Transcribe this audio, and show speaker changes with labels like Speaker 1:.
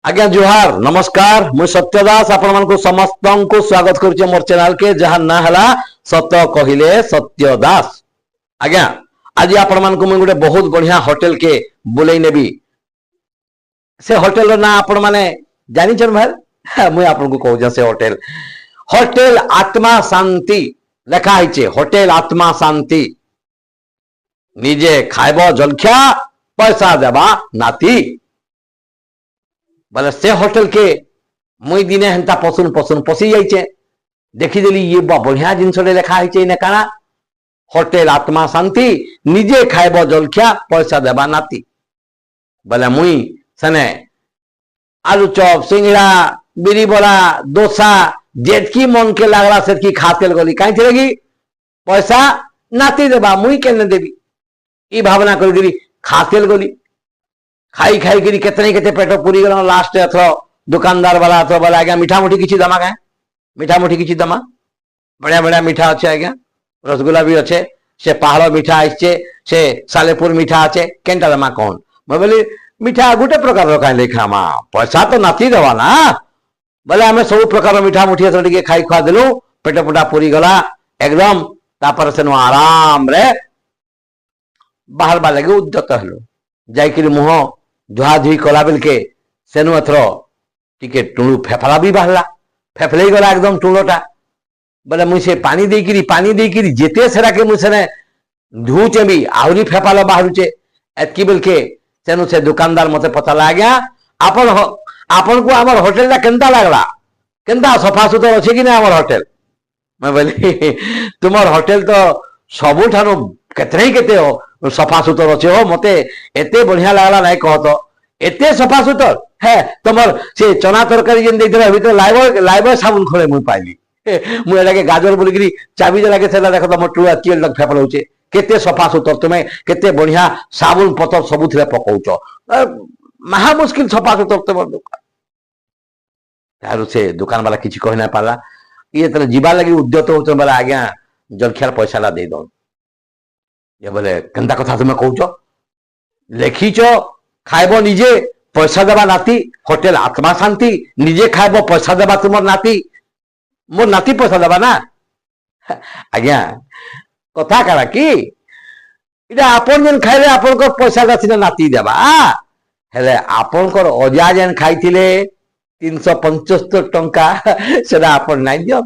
Speaker 1: आज्ञा जुहार नमस्कार मुझ सत्य दास आपण मानक समस्त को स्वागत करुचे मोर चैनल के जहां ना हला सत कहिले सत्य दास। आज्ञा आज आपण मानक मुझे गोटे बहुत बढ़िया होटल के बुलाई नेबी से होटल ना आपण माने जानी चन भाई मुझे आपन को कहूँ से होटल होटल आत्मा शांति लेखा है होटल आत्मा शांति निजे खाइब जलखिया पैसा देवा नाती बोले से होटल के मुई दिने हेन्ता पसुन पसुन पशि जाइए देखीदेली ये बढ़िया जिनस लेखा है काना होटल आत्मा शांति निजे खाइब जलखिया पैसा देवा नाती बोले मुई सने आलू चॉप सिंगड़ा बिरी बड़ा डोसा जेटकी मन के लगला सेटकी खातेल गली कहीं लगी पैसा नाती देवा मुई केने देवी ई भावना कर खातेल गली खाई खाई करी केतने केते पेट पूरी गला लास्ट एथरो दुकानदार वाला तो बोला आज्ञा मीठा मुठी किछि दमा काहे मीठा मुठी किछि दमा बढ़िया बढ़िया मीठा अच्छे आज्ञा रसगुल्ला भी अच्छे से पहाड़ मीठा आइछे से सालेपुर मीठा अच्छे केनटा दमा कौन मैं बोली मीठा गोटे प्रकार रखा लेखा मा पैसा तो नाती देवा ना बोले आम सब प्रकार मीठा मुठी एथरो टिके खाई खुआ देलु पेट पुटा पूरी गला एकदम तापर से आराम रे बाहर बा लगे उद्यत हलो जाइकिरी मुह धुआ धुई कला बेल के सेनु एथर टिके टुणु फेफला भी बाहला फेफले गला एकदम टुणटा बोले मुझे से पानी देकिरी जेते सेरा के मुझे धुचे भी आहरी फेफाल बाहरुचे एतकी बेल के सेनु से दुकानदार मते पता आज्ञा आपन आपन को आमर होटल केनता लगला केनता सफा सुतर अच्छे कि ना आमर होटल मैं बोली तुमर होटल तो सबुठानु केतने केते हो सफा सुतर अच्छे हो मते एते बढ़िया लगला नहीं कह तो एते सफा सुतर है तुमर से चना तरकारी जेन देइतरा भीतर लाइव साबुन खोले मुई पाइली मु एटाके गाजर बोलिकरी चाबी जला के सेला देखो तुम टुआ किल लग फेफल होचे केते सफा सुतर तुमे केते बढ़िया साबुन पतर सबुथिरे पकौचो महा मुश्किल सफा सुतर तुम दुकान तारु से दुकान वाला किछि कहि ना पाला ये तने जीवा लगी उद्यत होचो बोला आज्ञा जलखियार पैसा ला दे दो ये बोले केनता कथा तुम कहूच लेखिच खाइब निजे पैसा देवा नाती होटल आत्मा शांति निजे खाइब पैसा देवा तुम नाती मोर नाती पैसा देवा ना आज्ञा कथा काड़ा कि इटा आपन जेन खाइले आपन को पैसा दा नाती देवा हेले आपन को अजा जेन खाइथिले 375 टंका सेदा आपन नाइ दियो